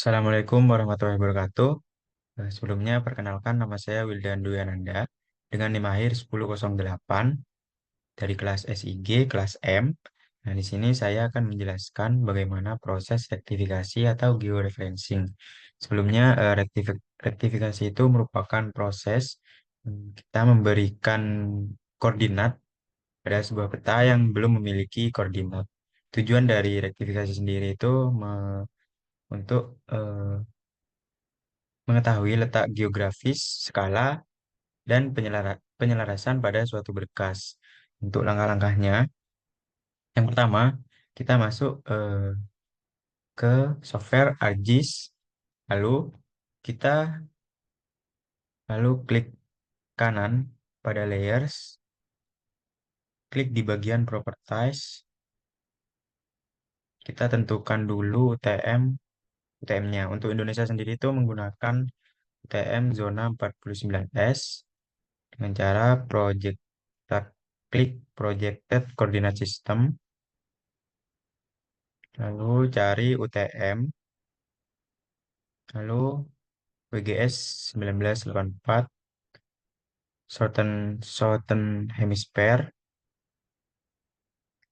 Assalamualaikum warahmatullahi wabarakatuh. Sebelumnya perkenalkan nama saya Wildan Duyananda dengan NIM akhir 1008 dari kelas SIG kelas M. Nah, di sini saya akan menjelaskan bagaimana proses rektifikasi atau georeferencing. Sebelumnya, rektifikasi itu merupakan proses kita memberikan koordinat pada sebuah peta yang belum memiliki koordinat. Tujuan dari rektifikasi sendiri itu untuk mengetahui letak geografis, skala, dan penyelarasan pada suatu berkas. Untuk langkah-langkahnya, yang pertama, kita masuk ke software ArcGIS, lalu kita klik kanan pada layers, klik di bagian properties, kita tentukan dulu UTM-nya. Untuk Indonesia sendiri itu menggunakan UTM zona 49S dengan cara klik Projected Coordinate System, lalu cari UTM, lalu WGS 1984, Southern Hemisphere,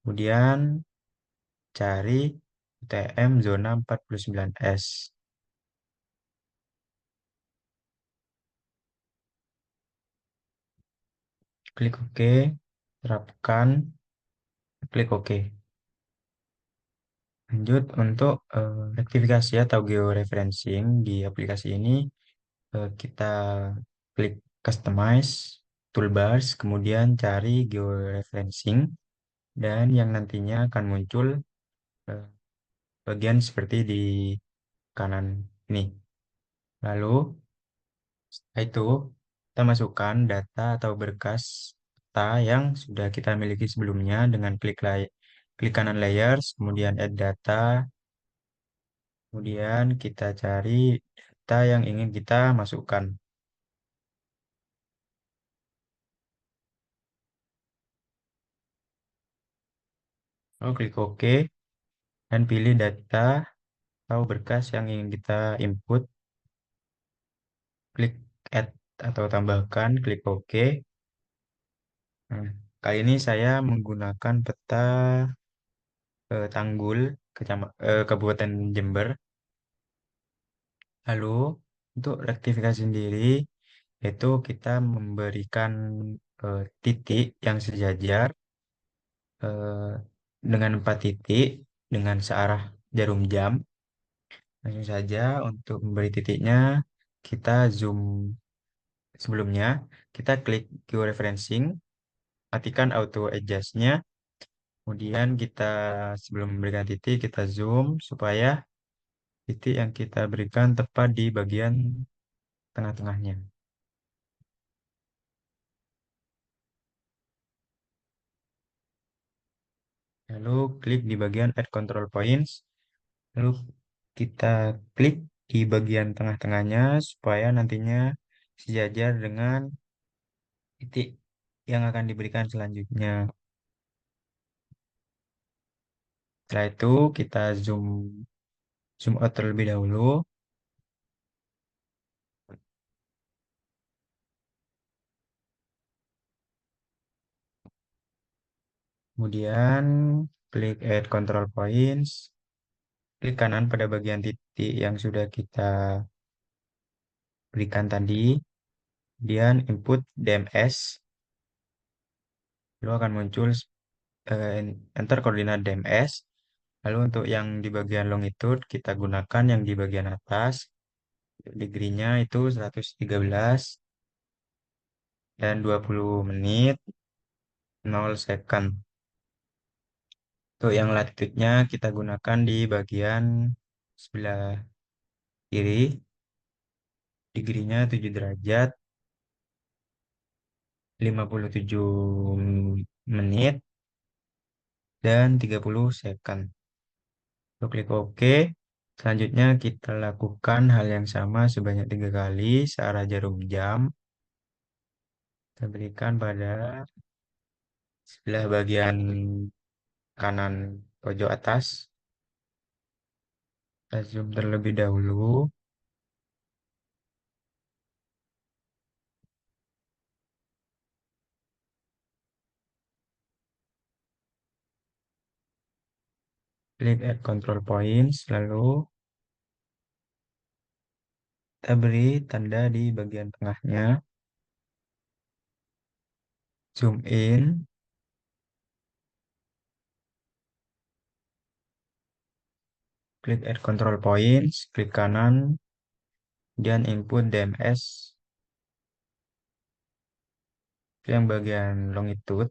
kemudian cari UTM zona 49S. Klik OK, terapkan, klik OK. Lanjut untuk rektifikasi atau georeferencing di aplikasi ini, kita klik Customize, Toolbars, kemudian cari georeferencing, dan yang nantinya akan muncul eh, bagian seperti di kanan ini. Lalu setelah itu kita masukkan data atau berkas peta yang sudah kita miliki sebelumnya dengan klik kanan layers, kemudian add data, kemudian kita cari data yang ingin kita masukkan. Lalu klik OK dan pilih data atau berkas yang ingin kita input. Klik add atau tambahkan, klik OK. Nah, kali ini saya menggunakan peta Tanggul, Kabupaten Jember. Lalu untuk rektifikasi sendiri, itu kita memberikan titik yang sejajar eh, dengan 4 titik dengan searah jarum jam. Langsung saja untuk memberi titiknya, kita zoom sebelumnya, kita klik georeferencing, matikan auto adjust-nya. Kemudian kita sebelum memberikan titik, kita zoom supaya titik yang kita berikan tepat di bagian tengah-tengahnya. Lalu klik di bagian Add Control Points. Lalu kita klik di bagian tengah-tengahnya supaya nantinya sejajar dengan titik yang akan diberikan selanjutnya. Setelah itu kita zoom out terlebih dahulu. Kemudian klik Add Control Points. Klik kanan pada bagian titik yang sudah kita berikan tadi. Kemudian input DMS. Lalu akan muncul eh, enter koordinat DMS. Lalu untuk yang di bagian longitude kita gunakan yang di bagian atas. Degree-nya itu 113 dan 20 menit 0 second. Untuk yang latitude-nya kita gunakan di bagian sebelah kiri. Degree-nya 7 derajat 57 menit dan 30 second. Lalu klik OK. Selanjutnya kita lakukan hal yang sama sebanyak 3 kali searah jarum jam. Kita berikan pada sebelah bagian kanan pojok atas. Kita zoom terlebih dahulu. Klik add control points. Lalu kita beri tanda di bagian tengahnya. Zoom in. Klik add control points. Klik kanan. Dan input DMS. Yang bagian longitude.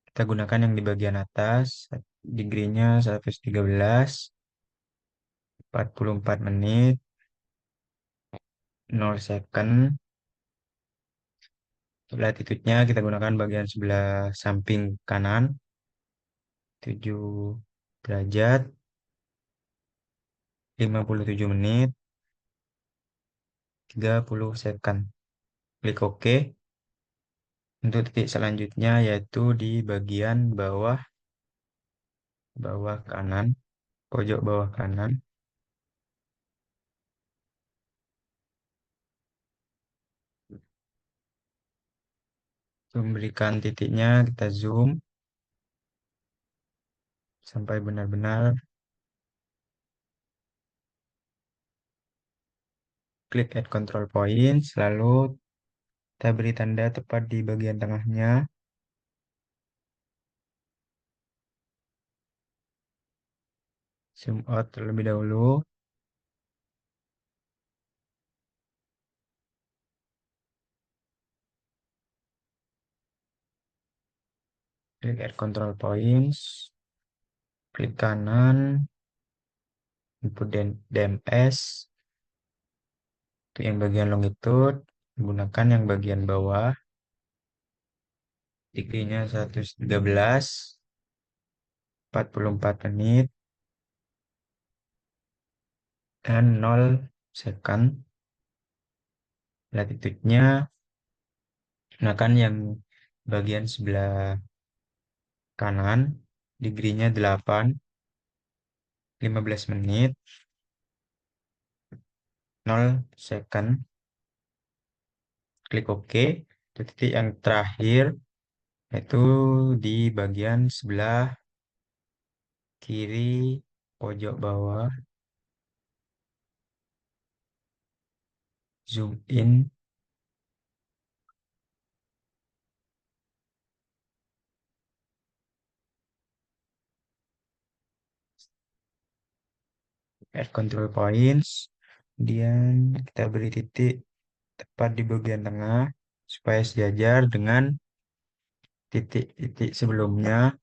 Kita gunakan yang di bagian atas. Degree-nya 113. 44 menit. 0 second. Latitude-nya kita gunakan bagian sebelah samping kanan. 7 derajat. 57 menit. 30 second. Klik OK. Untuk titik selanjutnya yaitu di bagian bawah kanan, pojok bawah kanan. Memberikan titiknya, kita zoom sampai benar-benar. Klik add control points, lalu kita beri tanda tepat di bagian tengahnya. Zoom out terlebih dahulu. Klik add control points. Klik kanan. Input DMS. Untuk yang bagian longitude, menggunakan yang bagian bawah. Degree-nya 113. 44 menit. Dan 0 second. Latitude-nya gunakan yang bagian sebelah kanan. Degree-nya 8. 15 menit. 0 second. Klik OK. Titik yang terakhir itu di bagian sebelah kiri pojok bawah. Zoom in. Add control points. Kemudian kita beri titik tepat di bagian tengah supaya sejajar dengan titik-titik sebelumnya.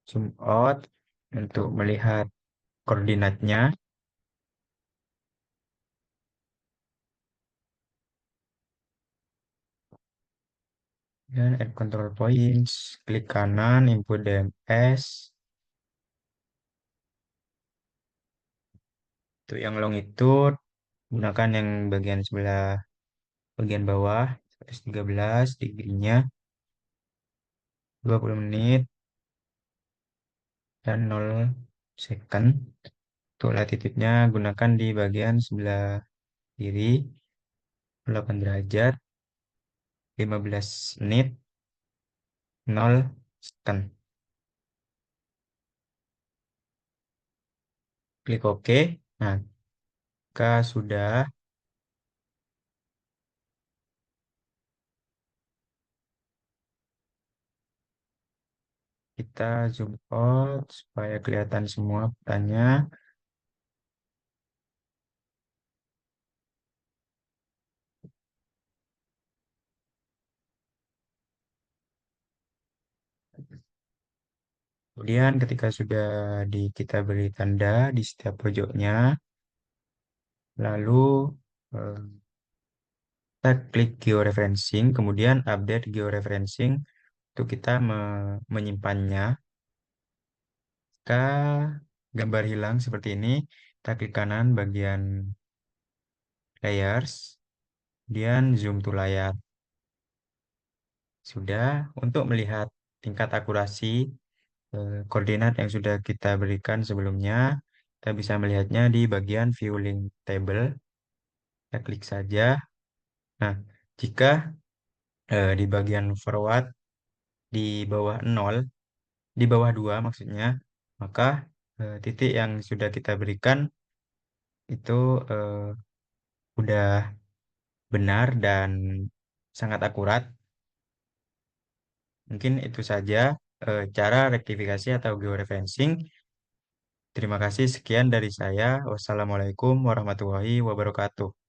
Zoom out untuk melihat koordinatnya. Dan add control points. Klik kanan, input DMS. Untuk yang longitude, gunakan yang bagian sebelah bagian bawah. 113 degree-nya. 20 menit. Dan 0 second. Untuk latitude-nya gunakan di bagian sebelah kiri. 8 derajat. 15 menit. 0 second. Klik OK. Nah, jika sudah, kita zoom out supaya kelihatan semua petanya. Kemudian ketika sudah kita beri tanda di setiap pojoknya, lalu eh, kita klik georeferencing, kemudian update georeferencing untuk kita menyimpannya. Jika gambar hilang seperti ini, kita klik kanan bagian layers, kemudian zoom to layar. Sudah, untuk melihat tingkat akurasi koordinat yang sudah kita berikan sebelumnya. Kita bisa melihatnya di bagian view link table. Kita klik saja. Nah, jika di bagian forward di bawah 0, di bawah 2 maksudnya, maka titik yang sudah kita berikan itu udah benar dan sangat akurat. Mungkin itu saja cara rektifikasi atau georeferencing. Terima kasih, sekian dari saya. Wassalamualaikum warahmatullahi wabarakatuh.